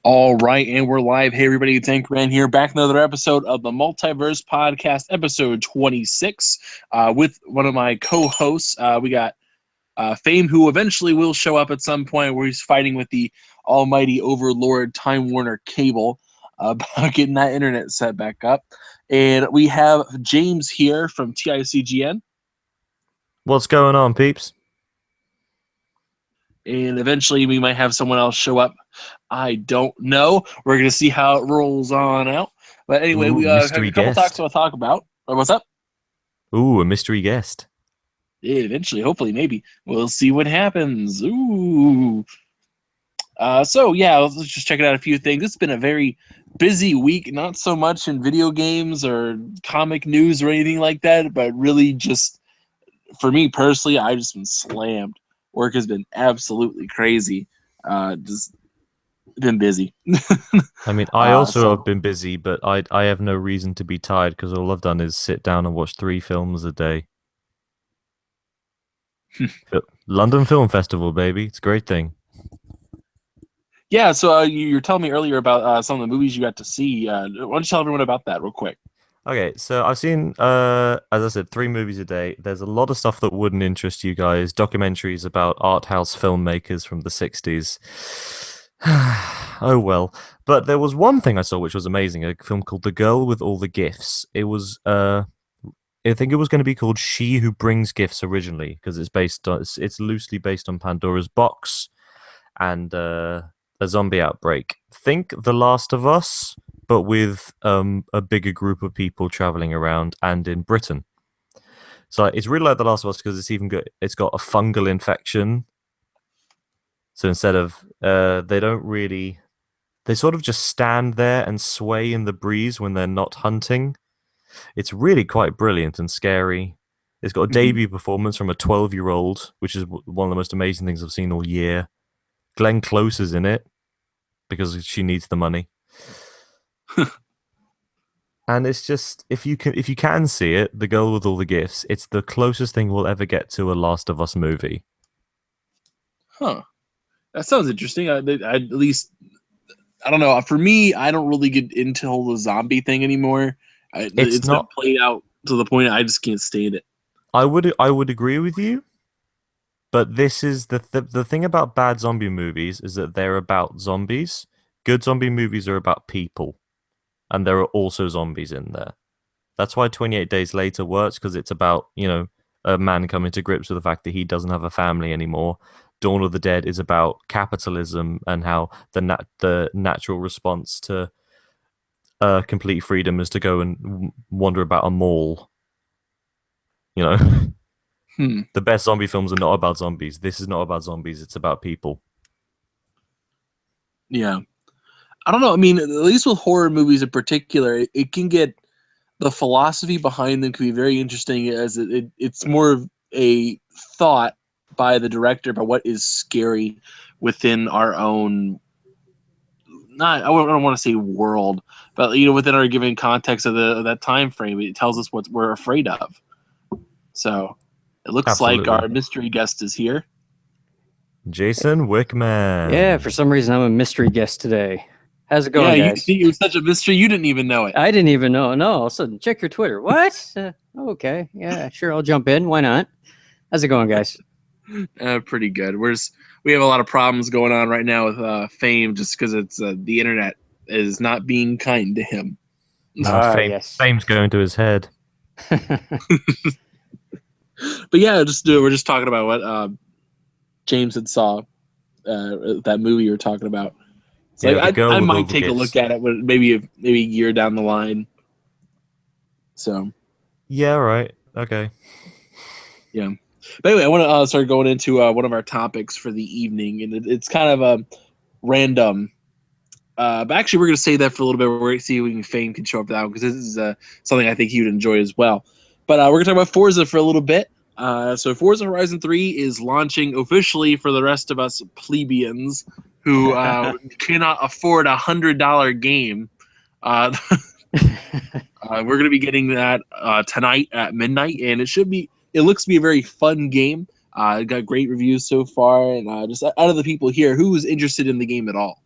All right, and we're live. Hey, everybody, it's Anchorman here, back another episode of the Multiverse podcast, episode 26, with one of my co-hosts. We got Fame, who eventually will show up at some point where he's fighting with the almighty overlord Time Warner Cable about getting that internet set back up. And we have James here from TICGN. What's going on, peeps? And eventually we might have someone else show up. I don't know. We're going to see how it rolls on out. But anyway, Ooh, we have mystery a couple talks guest. to talk about. What's up? Ooh, a mystery guest. Yeah, eventually, hopefully, maybe. We'll see what happens. Ooh. So, yeah, let's just check it out a few things. It's been a very busy week, not so much in video games or comic news or anything like that, but really just, for me personally, I've just been slammed. Work has been absolutely crazy. Just been busy. I mean, I also have So been busy, but I have no reason to be tired because all I've done is sit down and watch 3 films a day. London Film Festival, baby. It's a great thing. yeah, so you're telling me earlier about some of the movies you got to see. Why don't you tell everyone about that real quick? Okay, so I've seen, as I said, 3 movies a day. There's a lot of stuff that wouldn't interest you guys. Documentaries about art house filmmakers from the 60s. Oh well. But there was one thing I saw which was amazing, a film called The Girl with All the Gifts. It was I think it was going to be called She Who Brings Gifts originally because it's loosely based on Pandora's Box and a zombie outbreak. Think The Last of Us, but with a bigger group of people traveling around and in Britain. So it's really like The Last of Us because it's even good. It's got a fungal infection. So instead of they don't really, they sort of just stand there and sway in the breeze when they're not hunting. It's really quite brilliant and scary. It's got a Mhm. debut performance from a 12-year-old, which is one of the most amazing things I've seen all year. Glenn Close is in it because she needs the money. And it's just if you can see it, The Girl with All the Gifts, it's the closest thing we'll ever get to a Last of Us movie. Huh. That sounds interesting. I at least I don't know. For me, I don't really get into the zombie thing anymore. It's It's been not played out to the point I just can't stand it. I would agree with you, but this is the thing about bad zombie movies is that they're about zombies. Good zombie movies are about people, and there are also zombies in there. That's why 28 Days Later works because it's about, a man coming to grips with the fact that he doesn't have a family anymore. Dawn of the Dead is about capitalism and how the natural response to complete freedom is to go and wander about a mall. You know, Hmm. the best zombie films are not about zombies. This is not about zombies. It's about people. Yeah. I don't know. I mean, at least with horror movies in particular, it can get the philosophy behind them can be very interesting as it's more of a thought by the director about what is scary within our own not I don't want to say world, but within our given context of that time frame, it tells us what we're afraid of. So it looks like Absolutely. our mystery guest is here. Jason Yeah, for Wickman. some reason I'm a mystery guest today. How's it Yeah, going, guys? it was such a mystery you didn't even know it. I didn't even know. No, all of a sudden, check your Twitter. What? Okay, yeah, sure, I'll jump in. Why not? How's it going, guys? Pretty good. We have a lot of problems going on right now with Fame just because it's the internet is not being kind to him. No, Yes. fame's going to his head. But yeah, we're just talking about what James had saw that movie you were talking about. It's like Yeah, the girl I with all might the take a look gifts. at it, but maybe a year down the line. So Yeah, right. Okay. yeah. But anyway, I want to start going into one of our topics for the evening, and it's kind of a random. But actually, we're going to say that for a little bit. We're going to see if Fame can show up now because this is something I think he would enjoy as well. But we're going to talk about Forza for a little bit. So Forza Horizon 3 is launching officially for the rest of us plebeians who cannot afford $100 game. Uh, we're going to be getting that tonight at midnight, and it looks to be a very fun game. It got great reviews so far, and just out of the people here, who is interested in the game at all?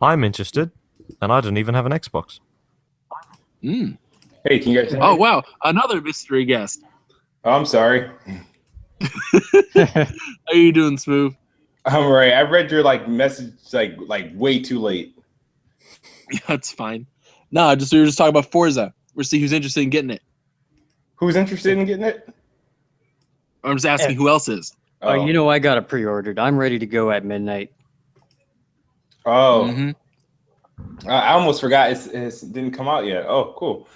I'm interested, and I don't even have an Xbox. Mm. Hey, can you guys hear me? Oh wow, another mystery guest. Oh, I'm sorry. How you doing, Smooth? I'm right. I read your message like way too late. Yeah, that's fine. No, we were just talking about Forza. We're see who's interested in getting it. Who's interested in getting it? I'm just asking who else is. Oh, you know, I got it pre-ordered. I'm ready to go at midnight. Oh, Mm-hmm. I almost forgot it didn't come out yet. Oh, cool.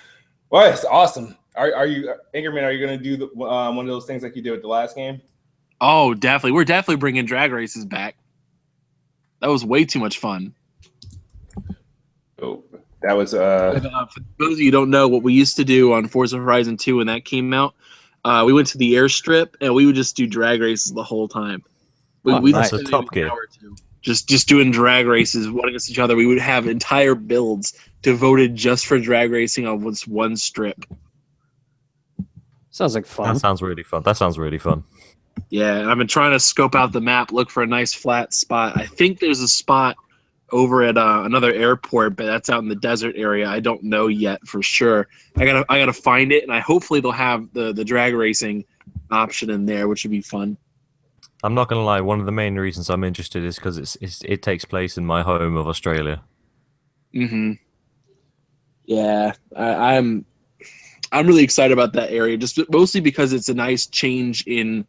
Well, it's awesome. Are you, Anchorman? Are you gonna do one of those things like you did with the last game? Oh, definitely. We're definitely bringing drag races back. That was way too much fun. Oh, that was For those of you who don't know, what we used to do on Forza Horizon 2 when that came out, we went to the airstrip and we would just do drag races the whole time. We'd nice. spend That's a Top maybe an Gear. hour or two just doing drag races, one against each other. We would have entire builds devoted just for drag racing on this one strip. Sounds like fun. That sounds really fun. Yeah, I've been trying to scope out the map, look for a nice flat spot. I think there's a spot over at another airport, but that's out in the desert area. I don't know yet for sure. I gotta find it, and hopefully they'll have the drag racing option in there, which would be fun. I'm not gonna lie. One of the main reasons I'm interested is because it takes place in my home of Australia. Mm-hmm. Yeah, I'm really excited about that area, just mostly because it's a nice change in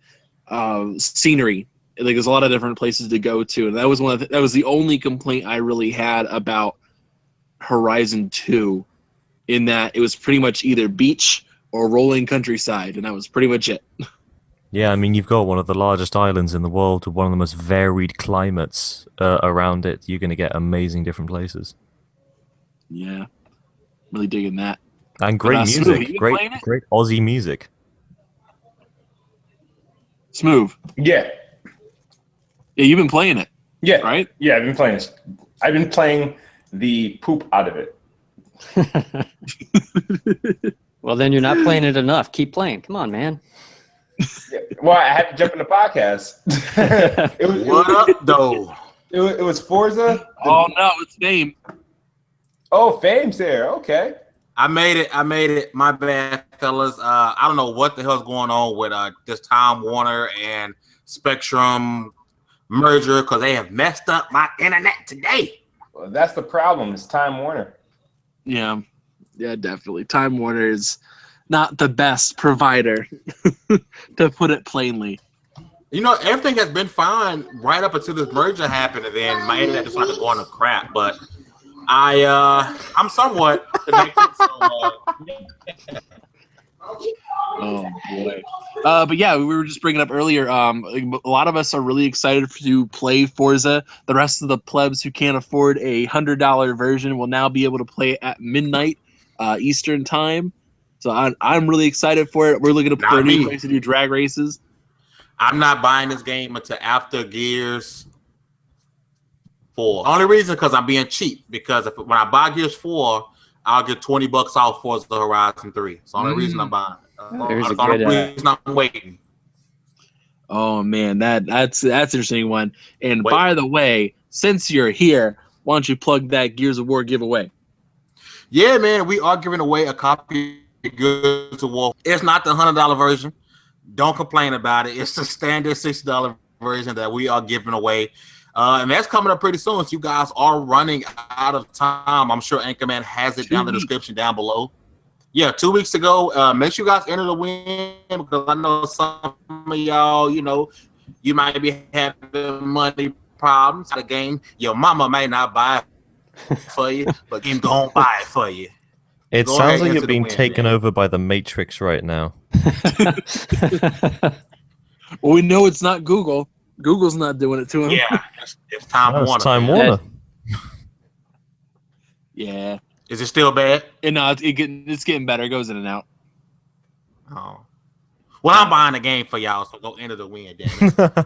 scenery. Like there's a lot of different places to go to, and that was that was the only complaint I really had about Horizon 2, in that it was pretty much either beach or rolling countryside, and that was pretty much it. Yeah, I mean, you've got one of the largest islands in the world with one of the most varied climates around it. You're going to get amazing different places. Yeah, really digging that. And great Smooth, music. you been Great, playing it? great Aussie music. Smooth. yeah, You've been playing it, yeah, right? yeah. I've been playing this. I've been playing the poop out of it. Well, then you're not playing it enough. Keep playing. Come on, man. Yeah. Well, I had to jump in the podcast. What up, though? It was Forza. Oh no, it's name. Oh, Fame's there. Okay. I made it. My bad, fellas. I don't know what the hell's going on with this Time Warner and Spectrum merger because they have messed up my internet today. Well, that's the problem. It's Time Warner. Yeah, definitely. Time Warner is not the best provider, to put it plainly. You know, everything has been fine right up until this merger happened, and then my internet just started going to crap. But I'm somewhat connected. Oh boy. But yeah, we were just bringing up earlier. A lot of us are really excited to play Forza. The rest of the plebs who can't afford a $100 version will now be able to play it at midnight Eastern time. So I'm really excited for it. We're looking for a new place to do drag races. I'm not buying this game until after Gears 4. Only reason because I'm being cheap. Because when I buy Gears 4, I'll get $20 off Forza Horizon 3. It's the only reason I'm buying. There's That's a the only good, reason I'm waiting. Oh man, that's an interesting one. And by the way, since you're here, why don't you plug that Gears of War giveaway? Yeah, man, we are giving away a copy of Gears of War. It's not the $100 version. Don't complain about it. It's the standard $60 version that we are giving away. And that's coming up pretty soon. So you guys are running out of time. I'm sure Anchorman has it down in the description down below. Yeah, 2 weeks ago. Make sure you guys enter the win because I know some of y'all, you might be having money problems. The game, your mama may not buy it for you, but game gonna buy it for you. It Go sounds ahead, like you're enter the being win, taken man. over by the Matrix right now. Well, we know it's not Google. Google's not doing it to him. Yeah, it's Time No, Warner. it's Time man. Warner. Yeah. Is it still bad? And no, it's getting better. It goes in and out. Oh. Well, I'm buying the game for y'all, so go enter the win, damn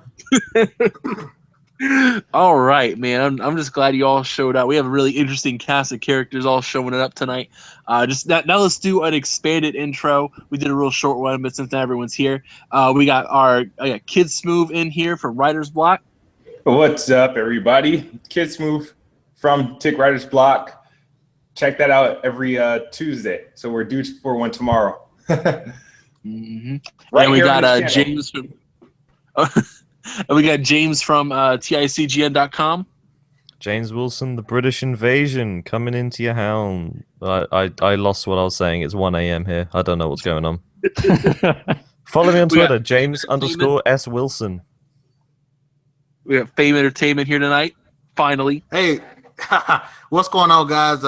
it. All right, man. I'm just glad you all showed up. We have a really interesting cast of characters all showing up tonight. Now let's do an expanded intro. We did a real short one, but since everyone's here, we got Kid Smooth in here from Writer's Block. What's up, everybody? Kid Smooth from Tick Writer's Block. Check that out every Tuesday. So we're due for one tomorrow. Mm-hmm. Right And we here on got this channel. James from and we got James from TICGN.com. James Wilson, the British invasion coming into your hound. I lost what I was saying. It's 1 a.m. here. I don't know what's going on. Follow me on We got Twitter, James_S Wilson. We got Fame Entertainment here tonight. Finally. Hey, what's going on, guys?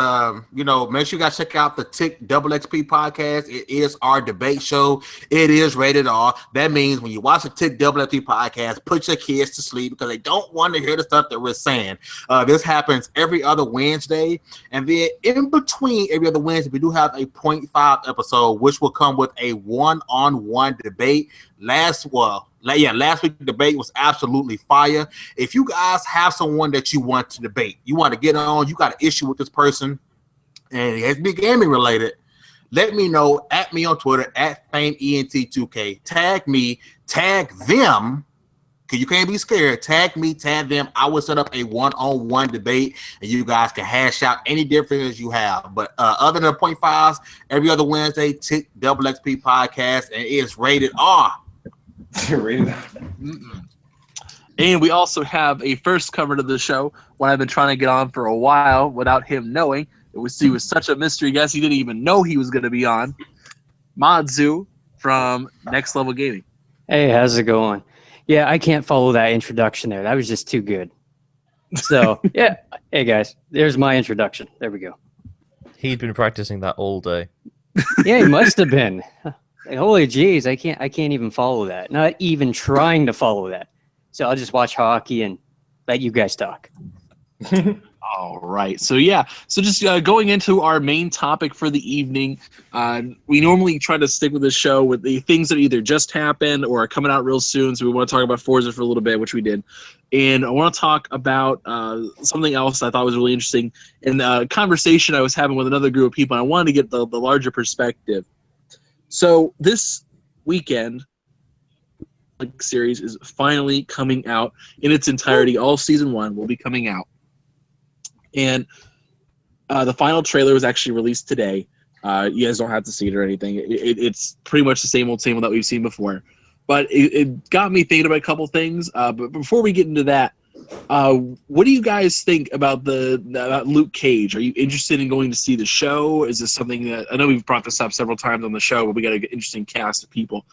Make sure you guys check out the Tick Double XP podcast. It is our debate show. It is rated R. That means when you watch the Tick Double XP podcast, put your kids to sleep because they don't want to hear the stuff that we're saying. This happens every other Wednesday, and then in between every other Wednesday, we do have a 0.5 episode, which will come with a one-on-one debate. Last week's debate was absolutely fire. If you guys have someone that you want to debate, you want to get on, you got an issue with this person, and it has to be gaming related, let me know. At me on Twitter, at FameENT2K. Tag me, tag them, because you can't be scared. Tag me, tag them. I will set up a one-on-one debate, and you guys can hash out any differences you have. But other than the 0.5s, every other Wednesday, Tick Double XP podcast, and it's rated R. And we also have a first cover to the show, one I've been trying to get on for a while without him knowing. He was such a mystery guest, he didn't even know he was going to be on. Madzu from Next Level Gaming. Hey, how's it going? Yeah, I can't follow that introduction there. That was just too good. So, yeah. Hey, guys, there's my introduction. There we go. He'd been practicing that all day. Yeah, he must have been. Like, holy jeez, I can't even follow that. Not even trying to follow that. So I'll just watch hockey and let you guys talk. All right. So just going into our main topic for the evening, we normally try to stick with the show with the things that either just happened or are coming out real soon. So we want to talk about Forza for a little bit, which we did. And I want to talk about something else I thought was really interesting in the conversation I was having with another group of people. And I wanted to get the larger perspective. So this weekend, the series is finally coming out in its entirety. All season 1 will be coming out. And the final trailer was actually released today. You guys don't have to see it or anything. It's pretty much the same old that we've seen before. But it got me thinking about a couple things. But before we get into that, what do you guys think about about Luke Cage? Are you interested in going to see the show? Is this something that I know we've brought this up several times on the show, but we got an interesting cast of people.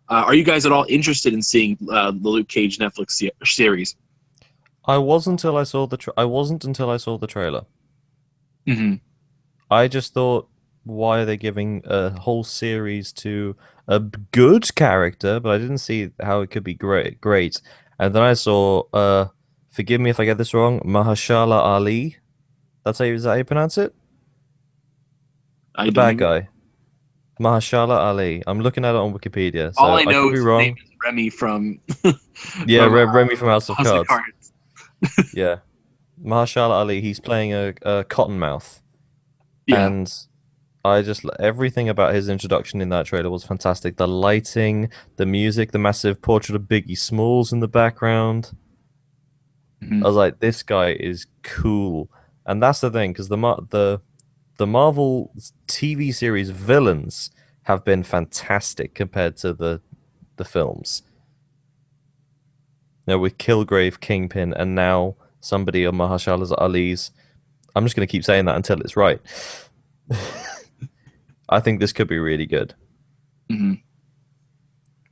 Are you guys at all interested in seeing the Luke Cage Netflix series? I wasn't until I saw the trailer. Mm-hmm. I just thought, why are they giving a whole series to a good character? But I didn't see how it could be great. And then I saw, forgive me if I get this wrong, Mahershala Ali. Is that how you pronounce it? The bad guy. Mahershala Ali. I'm looking at it on Wikipedia. So all I know could be is wrong. his name is Remy from Remy from House of Cards. Cards. Yeah. Mahershala Ali, he's playing a Cottonmouth. Yeah. And everything about his introduction in that trailer was fantastic. The lighting, the music, the massive portrait of Biggie Smalls in the background. Mm-hmm. I was like, this guy is cool. And that's the thing, because the Marvel TV series villains have been fantastic compared to the films. With Kilgrave, Kingpin, and now somebody on Mahershala Ali's. I'm just going to keep saying that until it's right. I think this could be really good. Mm-hmm.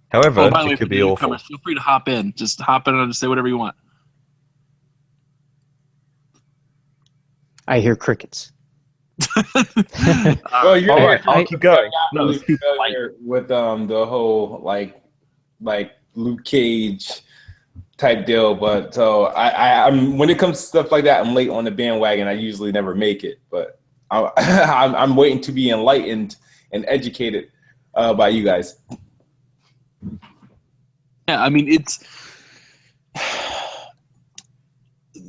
However, by the way, it could be awful. Feel free to hop in. Just hop in and say whatever you want. I hear crickets. Well, you're all right, I'll keep going. not really familiar with the whole like Luke Cage type deal, but so I'm when it comes to stuff like that, I'm late on the bandwagon. I usually never make it, but I'm waiting to be enlightened and educated by you guys. Yeah, I mean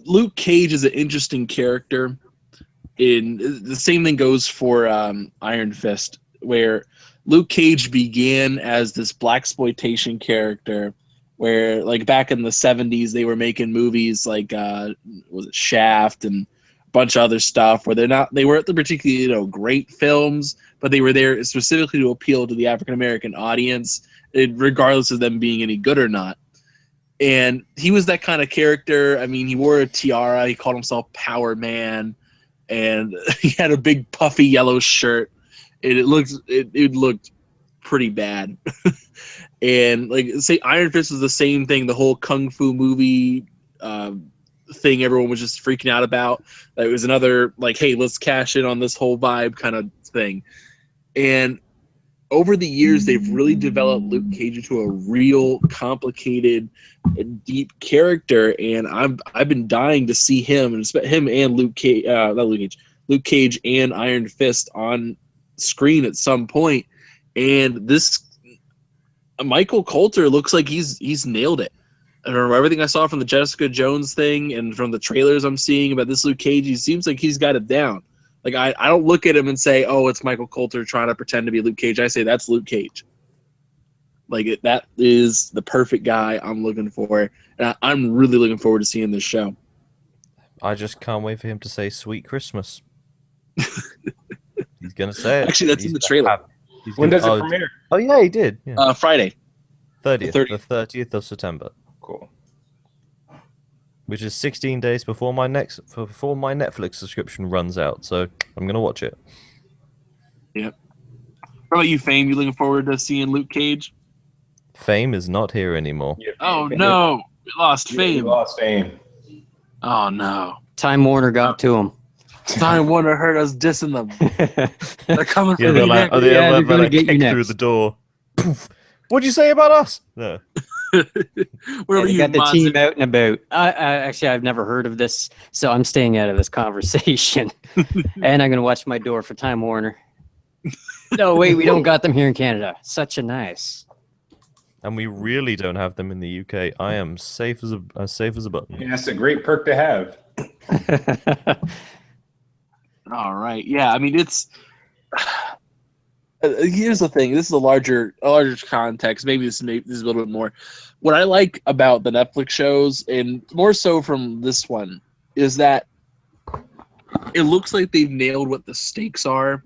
Luke Cage is an interesting character. In the same thing goes for Iron Fist, where Luke Cage began as this blaxploitation character, where like back in the 70s they were making movies like was it Shaft and a bunch of other stuff where they weren't the particularly great films, but they were there specifically to appeal to the African American audience, regardless of them being any good or not. And he was that kind of character. I mean, he wore a tiara. He called himself Power Man, and he had a big puffy yellow shirt, and it looked pretty bad. And like, say Iron Fist was the same thing. The whole kung fu movie thing, everyone was just freaking out about. It was another like, hey, let's cash in on this whole vibe kind of thing. And over the years, they've really developed Luke Cage into a real complicated, deep character, and I've been dying to see him and Luke Cage, Luke Cage and Iron Fist on screen at some point. And this Michael Coulter looks like he's nailed it. I don't know, everything I saw from the Jessica Jones thing and from the trailers I'm seeing about this Luke Cage, he seems like he's got it down. Like, I don't look at him and say, oh, it's Michael Coulter trying to pretend to be Luke Cage. I say, that's Luke Cage. Like, that is the perfect guy I'm looking for. And I'm really looking forward to seeing this show. I just can't wait for him to say "Sweet Christmas." He's going to say it. Actually, that's in the trailer. When does it premiere? Oh, yeah, he did. Yeah. Friday. 30th. The The 30th of September. Cool. Which is 16 days before my Netflix subscription runs out, so I'm gonna watch it. Yep. What about you, Fame? You looking forward to seeing Luke Cage? Fame is not here anymore. Yeah, Oh no, we lost Fame. We lost Fame. Oh no, Time Warner got to him. Time Warner heard us dissing them. They're coming for Yeah, me they're like, next. they're gonna like get you kick through next. the door. Poof. What'd you say about us? No. Where were They you, got the Monzy? team out and about. Actually, I've never heard of this, so I'm staying out of this conversation. And I'm going to watch my door for Time Warner. No, wait, we don't got them here in Canada. Such a nice. And we really don't have them in the UK. I am safe as a button. Yeah, that's a great perk to have. All right. Yeah, I mean, it's here's the thing. This is a larger context. Maybe this is a little bit more. What I like about the Netflix shows, and more so from this one, is that it looks like they've nailed what the stakes are.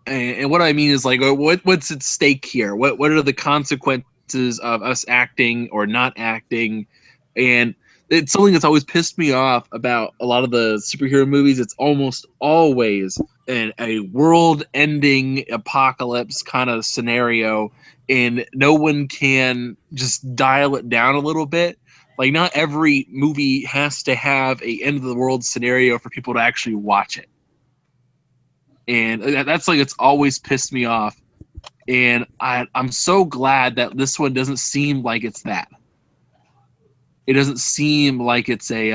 And what I mean is, like, what's at stake here? What are the consequences of us acting or not acting? And it's something that's always pissed me off about a lot of the superhero movies. It's almost always a world-ending apocalypse kind of scenario, and no one can just dial it down a little bit. Like, not every movie has to have a end-of-the-world scenario for people to actually watch it. And that's like, it's always pissed me off. And I'm so glad that this one doesn't seem like it's that. It doesn't seem like it's a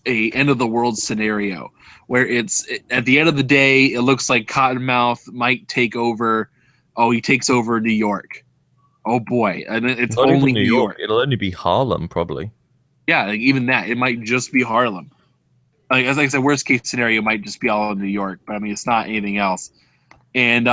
end of the world scenario where it's at the end of the day, it looks like Cottonmouth might take over. Oh, he takes over New York. Oh boy, and it's Not only even New York. It'll only be Harlem, probably. Yeah, like even that, it might just be Harlem. Like, as I said, worst case scenario might just be all in New York, but I mean, it's not anything else. And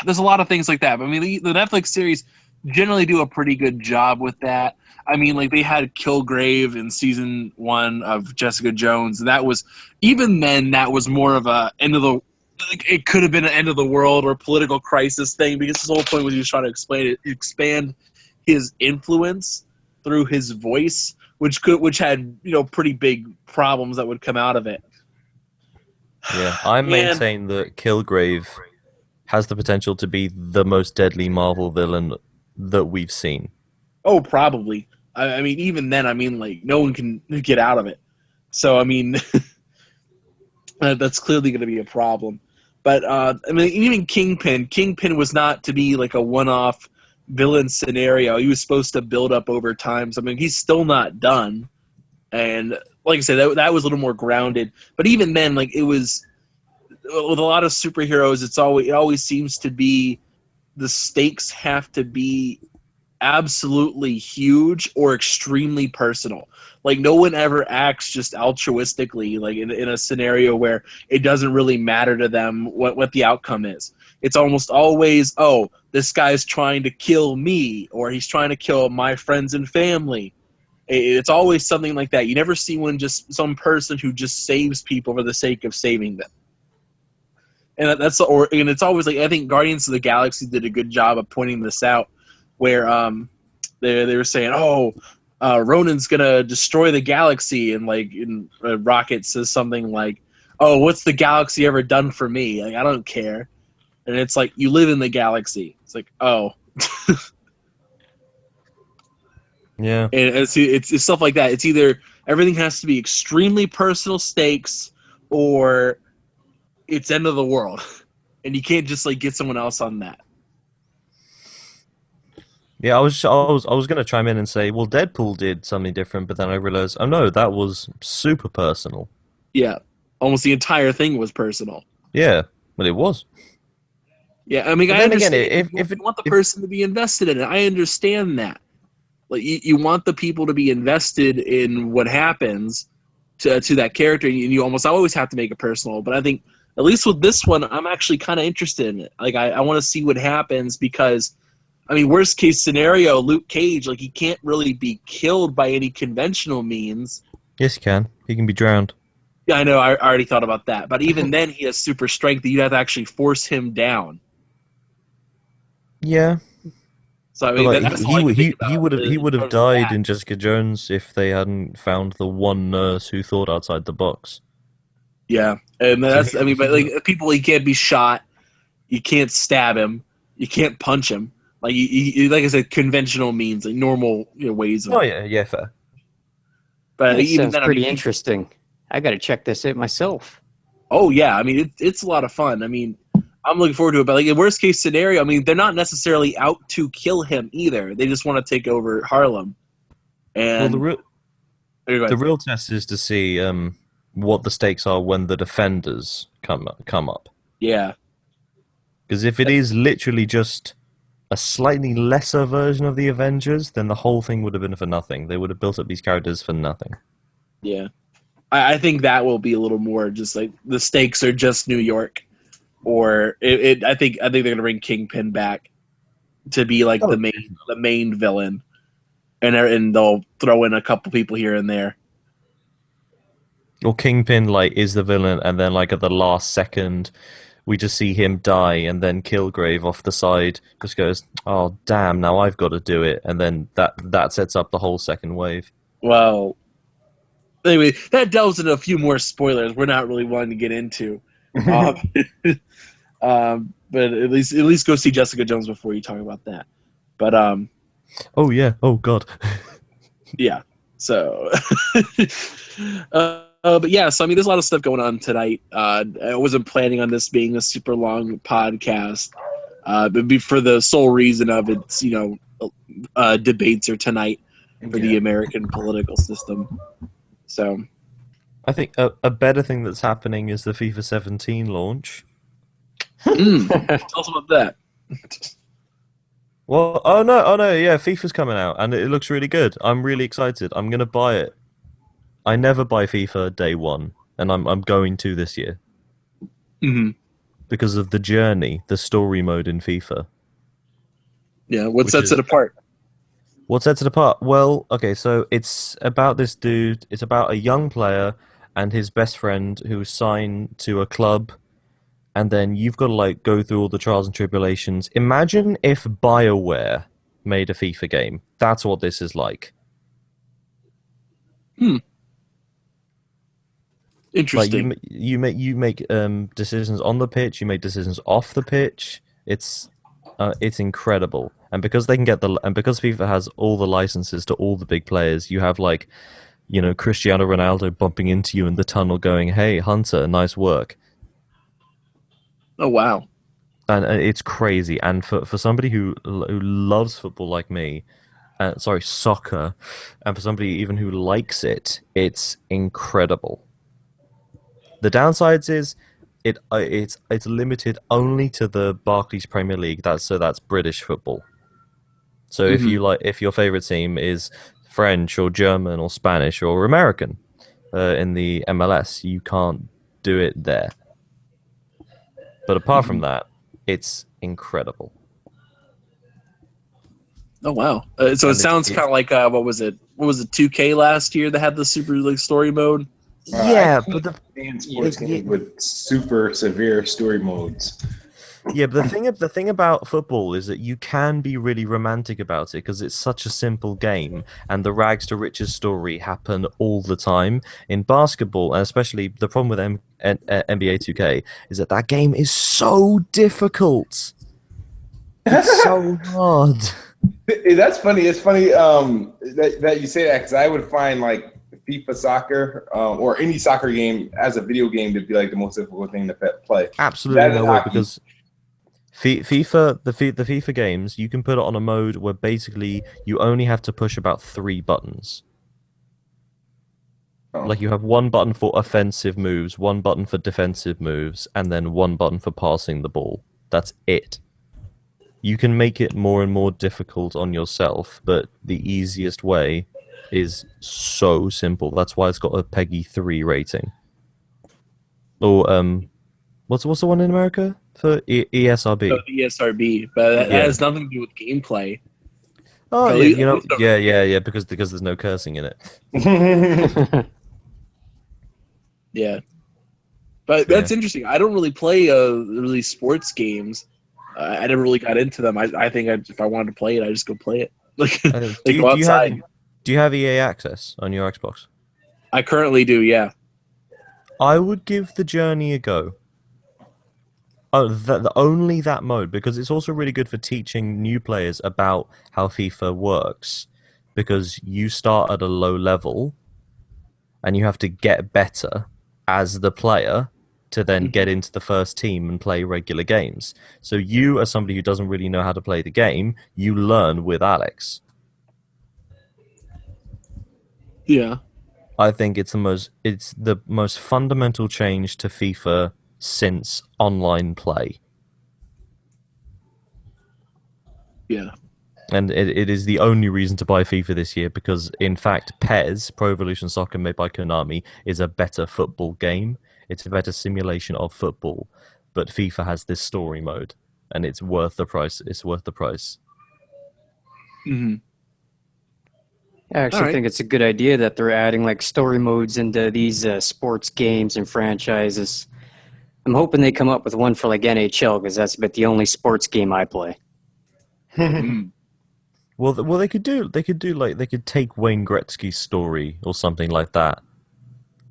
there's a lot of things like that. But I mean, the Netflix series generally do a pretty good job with that. I mean, like, they had Kilgrave in season 1 of Jessica Jones. That was, even then, that was more of a end of the, like, it could have been an end of the world or political crisis thing, because his whole point was he was trying to expand his influence through his voice, which had, pretty big problems that would come out of it. Yeah, I maintain that Kilgrave has the potential to be the most deadly Marvel villain that we've seen. Oh, probably. I mean, even then, I mean, like, no one can get out of it. So, I mean, that's clearly going to be a problem. But, I mean, even Kingpin was not to be like a one-off villain scenario. He was supposed to build up over time. So, I mean, he's still not done. And like I said, that was a little more grounded. But even then, like, it was, with a lot of superheroes, it always seems to be the stakes have to be absolutely huge or extremely personal. Like, no one ever acts just altruistically, like in a scenario where it doesn't really matter to them what the outcome is. It's almost always, oh, this guy's trying to kill me, or he's trying to kill my friends and family. It's always something like that. You never see some person who just saves people for the sake of saving them. And and it's always like, I think Guardians of the Galaxy did a good job of pointing this out, where they were saying, Ronan's gonna destroy the galaxy, and Rocket says something like, "Oh, what's the galaxy ever done for me? Like, I don't care." And it's like, you live in the galaxy. It's like, oh. Yeah. And it's stuff like that. It's either everything has to be extremely personal stakes, or it's end of the world, and you can't just get someone else on that. Yeah, I was gonna chime in and say, well, Deadpool did something different, but then I realized, oh no, that was super personal. Yeah, almost the entire thing was personal. Yeah, but it was. Yeah, I mean, But I then understand. again, You want the person to be invested in it. I understand that. Like, you want the people to be invested in what happens to that character, and you almost always have to make it personal. But I think, at least with this one, I'm actually kind of interested in it. Like, I want to see what happens, because, I mean, worst case scenario, Luke Cage, he can't really be killed by any conventional means. Yes, he can. He can be drowned. Yeah, I know. I already thought about that. But even then, he has super strength that you'd have to actually force him down. Yeah. So I mean, he would have died in Jessica Jones if they hadn't found the one nurse who thought outside the box. Yeah, and that's people, he can't be shot, you can't stab him, you can't punch him. Like like I said, conventional means, normal ways of. Oh yeah, fair. But That even sounds then, pretty interesting. I got to check this out myself. Oh yeah, I mean it's a lot of fun. I mean, I'm looking forward to it. But in worst case scenario, I mean, they're not necessarily out to kill him either. They just want to take over Harlem. And the real test is to see what the stakes are when the Defenders come up. Yeah. Because if it is literally just a slightly lesser version of the Avengers, then the whole thing would have been for nothing. They would have built up these characters for nothing. Yeah. I think that will be a little more just like the stakes are just New York. Or I think they're gonna bring Kingpin back to be the main villain. And they'll throw in a couple people here and there. Or Kingpin is the villain, and then at the last second, we just see him die, and then Kilgrave off the side just goes, "Oh damn! Now I've got to do it," and then that sets up the whole second wave. Well, anyway, that delves into a few more spoilers we're not really wanting to get into. But at least go see Jessica Jones before you talk about that. But oh yeah, oh god. Yeah. So but yeah, so I mean, there's a lot of stuff going on tonight. I wasn't planning on this being a super long podcast, but for the sole reason of it's debates are tonight for the American political system. So I think a better thing that's happening is the FIFA 17 launch. Tell us about that. Well, oh no, yeah, FIFA's coming out, and it looks really good. I'm really excited. I'm gonna buy it. I never buy FIFA day one, and I'm going to this year. Mm-hmm. Because of the journey, the story mode in FIFA. Yeah, what sets it apart? What sets it apart? Well, okay, so it's about this dude. It's about a young player and his best friend who's signed to a club. And then you've got to go through all the trials and tribulations. Imagine if BioWare made a FIFA game. That's what this is like. Interesting. You make decisions on the pitch. You make decisions off the pitch. It's incredible. And because because FIFA has all the licenses to all the big players, you have Cristiano Ronaldo bumping into you in the tunnel, going, "Hey, Hunter, nice work." Oh wow! And it's crazy. And for somebody who loves football like me, soccer, and for somebody even who likes it, it's incredible. The downsides is it's limited only to the Barclays Premier League. That's British football. So if your favorite team is French or German or Spanish or American in the MLS, you can't do it there. But apart from that, it's incredible. Oh wow! So it sounds kind of like what was it? what was it, 2K last year that had the super like story mode. Yeah, I but can't stand sports games with super severe story modes. but the thing about football is that you can be really romantic about it because it's such a simple game, and the rags to riches story happen all the time. In basketball, and especially the problem with NBA 2K is that game is so difficult. It's so hard. That's funny. It's funny that you say that, because I would find like FIFA soccer or any soccer game as a video game to be like the most difficult thing to play. Absolutely no way, because FIFA, the FIFA games, you can put it on a mode where basically you only have to push about 3 buttons. Oh. Like you have 1 button for offensive moves, 1 button for defensive moves, and then 1 button for passing the ball. That's it. You can make it more and more difficult on yourself, but the easiest way is so simple. That's why it's got a PEGI 3 rating. Or what's the one in America for ESRB? So the ESRB, but that Yeah. has nothing to do with gameplay. Oh At yeah, least- you know, at least yeah, because there's no cursing in it. Yeah, but that's interesting. I don't really play really sports games. I never really got into them. I think if I wanted to play it, I just go play it. Like, like go outside. Do you have EA access on your Xbox? I currently do. Yeah. I would give the Journey a go. Oh, only that mode, because it's also really good for teaching new players about how FIFA works. Because you start at a low level, and you have to get better as the player to then get into the first team and play regular games. So you, as somebody who doesn't really know how to play the game, you learn with Alex. Yeah. I think it's the most fundamental change to FIFA since online play. Yeah. And it is the only reason to buy FIFA this year, because in fact PES, Pro Evolution Soccer, made by Konami, is a better football game. It's a better simulation of football, but FIFA has this story mode, and it's worth the price. It's worth the price. Mm-hmm. I actually think it's a good idea that they're adding like story modes into these sports games and franchises. I'm hoping they come up with one for like NHL, because that's about the only sports game I play. Well, they could take Wayne Gretzky's story or something like that.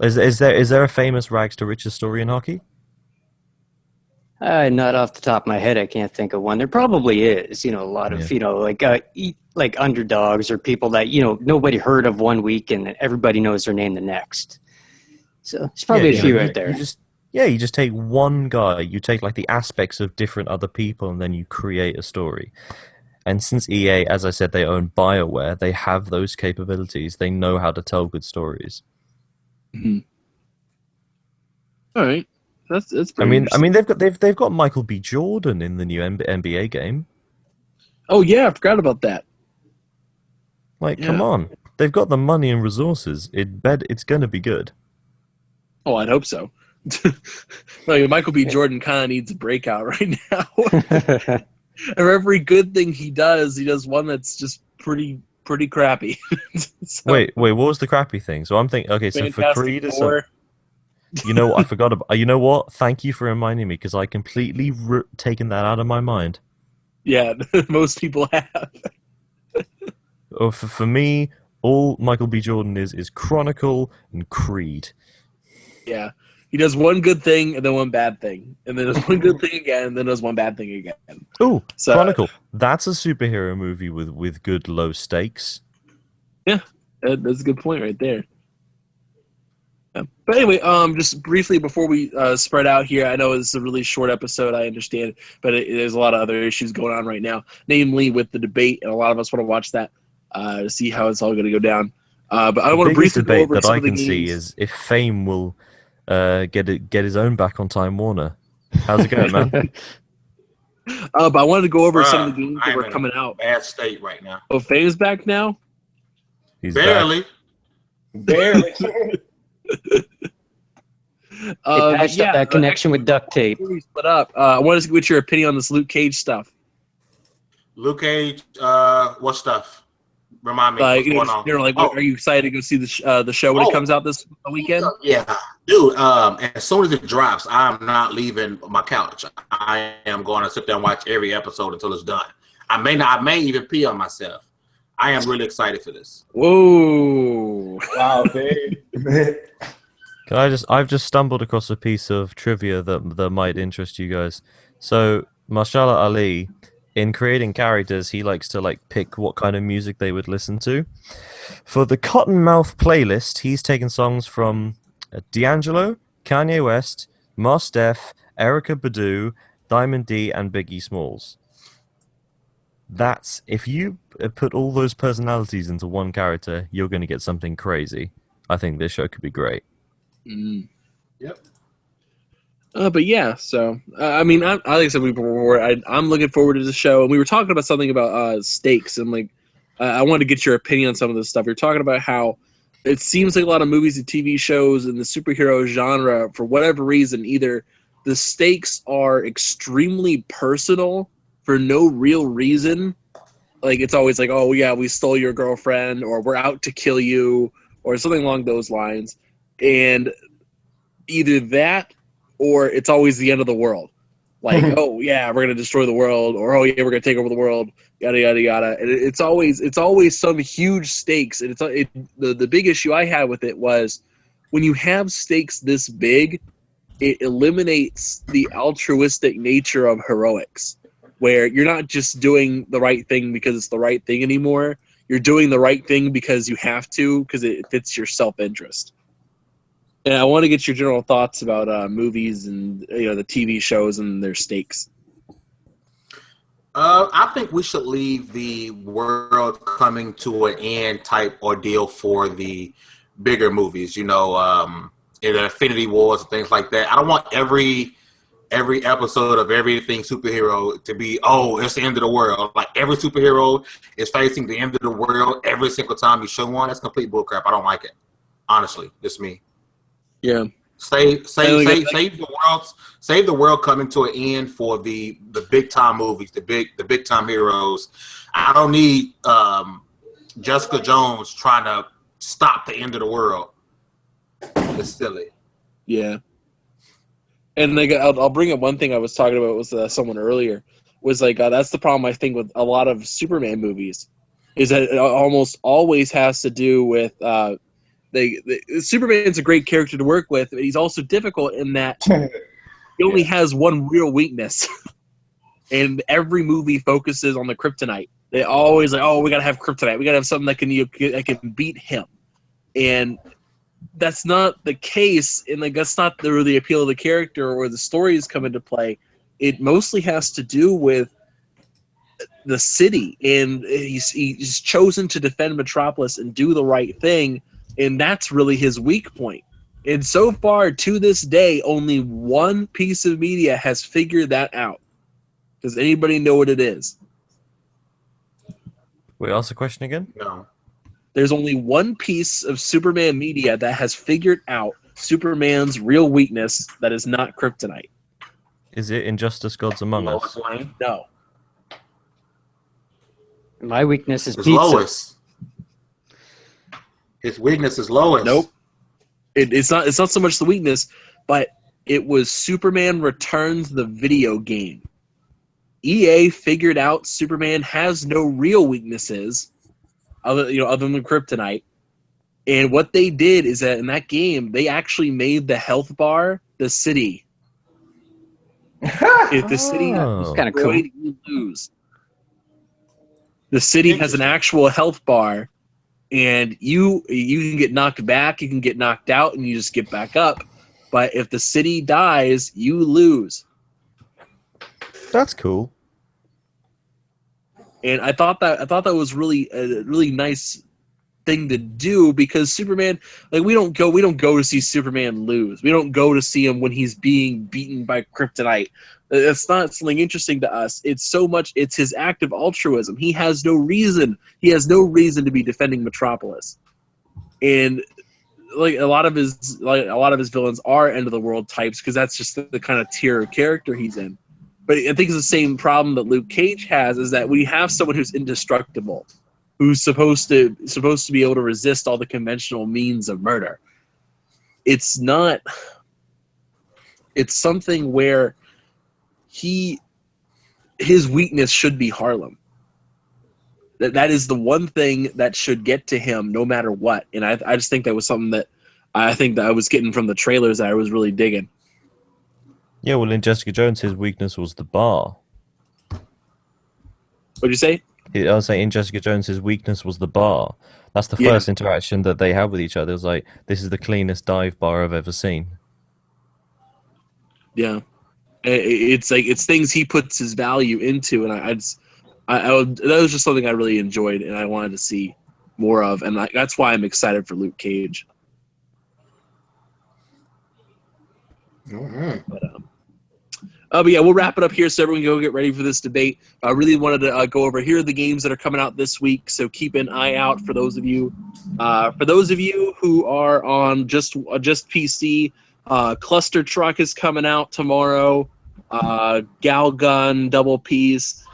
Is there a famous rags to riches story in hockey? Not off the top of my head, I can't think of one. There probably is, a lot of, like underdogs or people that, nobody heard of one week and everybody knows their name the next. So there's probably a few out there. You just take one guy, you take like the aspects of different other people, and then you create a story. And since EA, as I said, they own BioWare, they have those capabilities. They know how to tell good stories. Mm-hmm. All right. That's pretty I mean, they've got Michael B. Jordan in the new NBA game. Oh yeah, I forgot about that. Come on, they've got the money and resources. It's gonna be good. Oh, I'd hope so. Like, Michael B. Jordan kind of needs a breakout right now. For every good thing he does one that's just pretty crappy. So, Wait, what was the crappy thing? So I'm thinking, okay, so for Creed, you know what? I forgot about. You know what? Thank you for reminding me, because I completely taken that out of my mind. Yeah, most people have. For me, all Michael B. Jordan is Chronicle and Creed. Yeah. He does one good thing and then one bad thing. And then does one good thing again and then does one bad thing again. Ooh, Chronicle. That's a superhero movie with good low stakes. Yeah, that's a good point right there. Yeah. But anyway, just briefly before we spread out here, I know it's a really short episode, I understand, but there's a lot of other issues going on right now, namely with the debate, and a lot of us want to watch that to see how it's all going to go down. But I want to briefly go over that some I of the can games. see is if Fame will get his own back on Time Warner. How's it going, man? But I wanted to go over some of the games that were coming out. Bad state right now. Oh, Fame's back now? He's Barely. Barely. They patched up that connection with duct tape. Before we split up, I wanted to get your opinion on this Luke Cage stuff. Luke Cage, what stuff? Remind me Like, what's going on. like, Oh. are you excited to go see the show when it comes out this weekend? Yeah, dude. As soon as it drops, I'm not leaving my couch. I am going to sit there and watch every episode until it's done. I may even pee on myself. I am really excited for this. Whoa! Wow, babe. I've just stumbled across a piece of trivia that might interest you guys. So, Mashallah Ali, in creating characters, he likes to like pick what kind of music they would listen to. For the Cottonmouth playlist, he's taken songs from D'Angelo, Kanye West, Mos Def, Erykah Badu, Diamond D, and Biggie Smalls. That's if you put all those personalities into one character, you're going to get something crazy. I think this show could be great. Mm. Yep. But yeah, so I mean, like I said before, I'm looking forward to the show, and we were talking about something about stakes, and like I wanted to get your opinion on some of this stuff. You're talking about how it seems like a lot of movies and TV shows in the superhero genre, for whatever reason, either the stakes are extremely personal for no real reason. Like, it's always like, oh yeah, we stole your girlfriend, or we're out to kill you, or something along those lines. And either that, or it's always the end of the world. Like, oh yeah, we're gonna destroy the world, or oh yeah, we're gonna take over the world, yada yada yada. And it's always some huge stakes. And the big issue I had with it was when you have stakes this big, it eliminates the altruistic nature of heroics, where you're not just doing the right thing because it's the right thing anymore. You're doing the right thing because you have to, because it fits your self-interest. And I want to get your general thoughts about movies and the TV shows and their stakes. I think we should leave the world coming to an end type ordeal for the bigger movies. In the Infinity Wars and things like that. I don't want every episode of everything superhero to be, oh, it's the end of the world. Like, every superhero is facing the end of the world every single time you show one. That's complete bullcrap. I don't like it. Honestly, just me. Yeah. Save the world coming to an end for the big time movies, the big time heroes. I don't need Jessica Jones trying to stop the end of the world. It's silly. Yeah. And like, I'll bring up one thing I was talking about with someone earlier, was like, that's the problem I think with a lot of Superman movies, is that it almost always has to do with Superman's a great character to work with, but he's also difficult in that he only has one real weakness. And every movie focuses on the kryptonite. They always like, oh, we gotta have kryptonite. We gotta have something that can beat him. And that's not the case, and like that's not the appeal of the character or the stories come into play. It mostly has to do with the city, and he's chosen to defend Metropolis and do the right thing, and that's really his weak point. And so far, to this day, only one piece of media has figured that out. Does anybody know what it is? Wait, ask the question again? No. There's only one piece of Superman media that has figured out Superman's real weakness that is not kryptonite. Is it Injustice Gods Among Us? Lois Lane? No. My weakness is It's pizza. Lois. His weakness is Lois. Nope. It's not so much the weakness, but it was Superman Returns, the video game. EA figured out Superman has no real weaknesses other than kryptonite. And what they did is that in that game, they actually made the health bar the city. If the city Oh. It's kind of cool. you lose. The city has an actual health bar, and you can get knocked back, you can get knocked out, and you just get back up. But if the city dies, you lose. That's cool. And I thought that was really a really nice thing to do, because Superman, like, we don't go to see Superman lose. We don't go to see him when he's being beaten by kryptonite. It's not something interesting to us. It's his act of altruism. He has no reason to be defending Metropolis. And like a lot of his villains are end of the world types, because that's just the kind of tier of character he's in. But I think it's the same problem that Luke Cage has, is that we have someone who's indestructible, who's supposed to be able to resist all the conventional means of murder. It's not. It's something where his weakness should be Harlem. That is the one thing that should get to him no matter what. And I just think that was something that I think that I was getting from the trailers that I was really digging. Yeah, well, in Jessica Jones, his weakness was the bar. What'd you say? I was saying in Jessica Jones, his weakness was the bar. That's the Yeah. first interaction that they had with each other. It was like, this is the cleanest dive bar I've ever seen. Yeah. It's like it's things he puts his value into, and that was just something I really enjoyed, and I wanted to see more of, and that's why I'm excited for Luke Cage. But yeah, we'll wrap it up here so everyone can go get ready for this debate. I really wanted to go over here are the games that are coming out this week, so keep an eye out for those of you. For those of you who are on just PC, Cluster Truck is coming out tomorrow. Gal Gun Double Piece,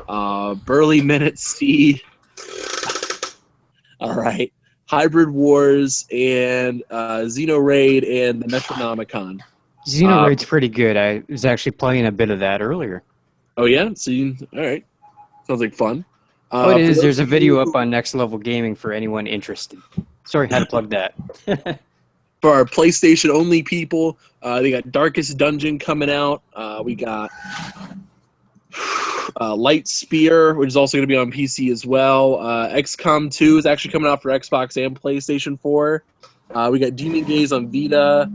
Burly Minute C. All right, Hybrid Wars and Xenoraid and the Metronomicon. Xenoraid's pretty good. I was actually playing a bit of that earlier. Oh yeah, so all right, sounds like fun. It is. There's a video up on Next Level Gaming for anyone interested. Sorry, had to plug that. For our PlayStation only people, they got Darkest Dungeon coming out. We got Light Spear, which is also going to be on PC as well. XCOM 2 is actually coming out for Xbox and PlayStation 4. We got Demon Gaze on Vita,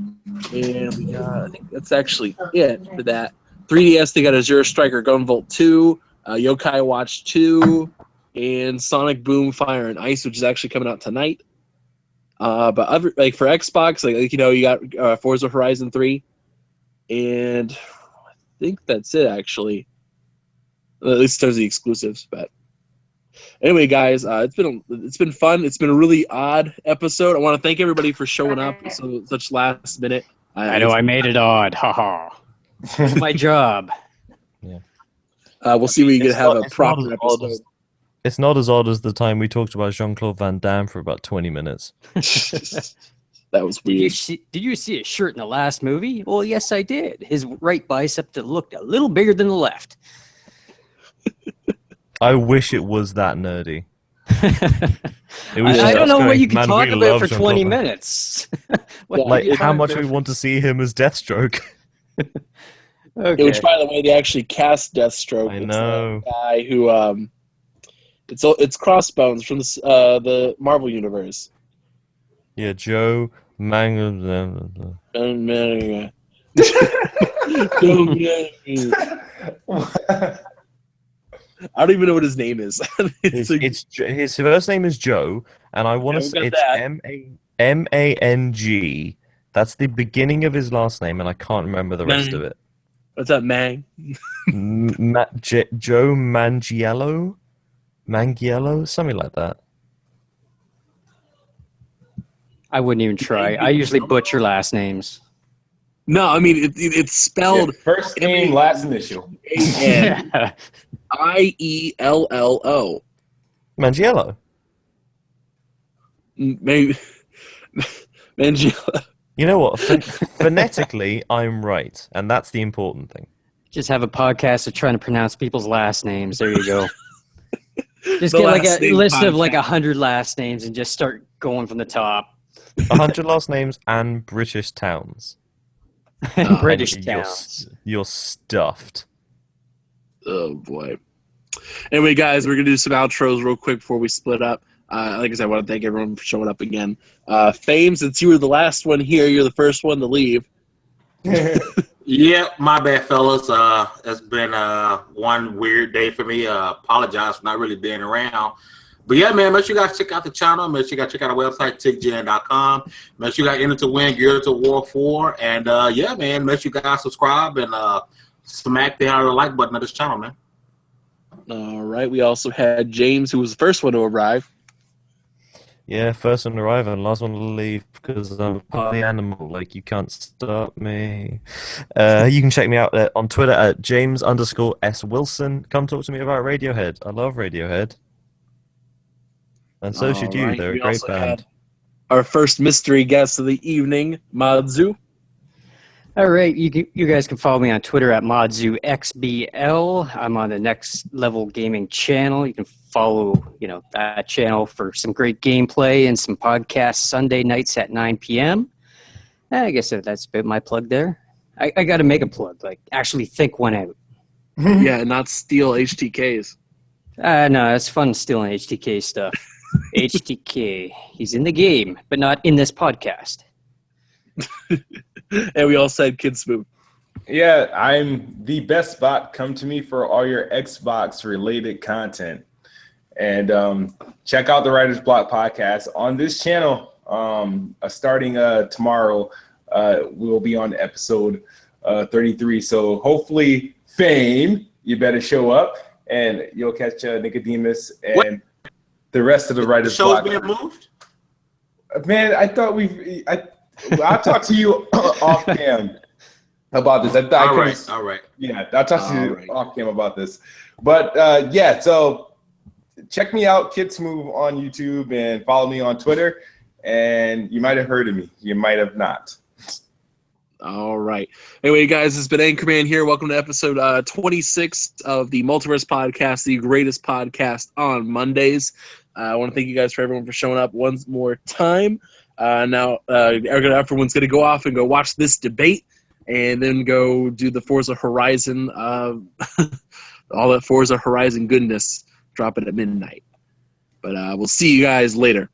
and we got, I think that's actually it for that. 3DS, they got Azure Striker Gunvolt 2, Yokai Watch 2, and Sonic Boom Fire and Ice, which is actually coming out tonight. But other, like for Xbox, like you got Forza Horizon 3, and I think that's it actually. At least in terms of the exclusives. But anyway, guys, it's been fun. It's been a really odd episode. I want to thank everybody for showing up such last minute. I know I made it odd. Haha. It's my job. Yeah. We'll see if we can have a proper episode. It's not as odd as the time we talked about Jean-Claude Van Damme for about 20 minutes. That was weird. Did you see his shirt in the last movie? Well, yes, I did. His right bicep looked a little bigger than the left. I wish it was that nerdy. I don't know what you can talk about for 20 minutes. Like how much we want to see him as Deathstroke. Okay. Which, by the way, they actually cast Deathstroke. I know. It's the guy who it's Crossbones from the Marvel universe. Yeah, Joe Mango. I don't even know what his name is. His first name is Joe, and I want to say it's Mang. That's the beginning of his last name, and I can't remember the rest of it. What's up, Mang? Joe Mangiello, something like that. I wouldn't even try. I usually butcher last names. No, I mean it's spelled first name, last initial. Iello. Mangiello. Maybe Mangiello. You know what? Phonetically, I'm right, and that's the important thing. Just have a podcast of trying to pronounce people's last names. There you go. Just get like a list of like 100 last names and just start going from the top. 100 last names and British towns. British towns. You're stuffed. Oh boy. Anyway, guys, we're gonna do some outros real quick before we split up. Like I said, I want to thank everyone for showing up again. Fame, since you were the last one here, you're the first one to leave. Yeah, my bad, fellas. It's been one weird day for me. Apologize for not really being around. But yeah, man, make sure you guys check out the channel. Make sure you guys check out our website, tickgen.com. Make sure you guys enter to win Gears of War 4. And yeah, man, make sure you guys subscribe and smack the like button of this channel, man. All right. We also had James, who was the first one to arrive. Yeah, first one to arrive and last one to leave because I'm a party animal. Like, you can't stop me. You can check me out on Twitter at James_S Wilson. Come talk to me about Radiohead. I love Radiohead. And so should you. Alright, They're a we great also band. had our first mystery guest of the evening, Madzu. All right, you guys can follow me on Twitter at ModzuXBL. I'm on the Next Level Gaming channel. You can follow, that channel for some great gameplay and some podcasts Sunday nights at 9 p.m. I guess that's a bit my plug there. I got to make a plug, like actually think one out. Yeah, and not steal HTKs. No, it's fun stealing HTK stuff. HTK, he's in the game, but not in this podcast. And we all said kids move. Yeah, I'm the best bot. Come to me for all your Xbox related content. And check out the Writer's Block podcast on this channel. Starting tomorrow, we'll be on episode 33. So hopefully, Fame, you better show up and you'll catch Nicodemus and the rest of the Writer's Show's Block. being moved? Man, I thought I'll talk to you off cam about this. All right. Yeah, I'll talk to you All right. off cam about this. But so check me out, Kid Smooth on YouTube, and follow me on Twitter. And you might have heard of me. You might have not. All right. Anyway, guys, it's been Anchorman here. Welcome to episode 26 of the Multiverse podcast, the greatest podcast on Mondays. I want to thank you guys for everyone for showing up once more time. Now, everyone's going to go off and go watch this debate and then go do the Forza Horizon, all that Forza Horizon goodness, drop it at midnight. But we'll see you guys later.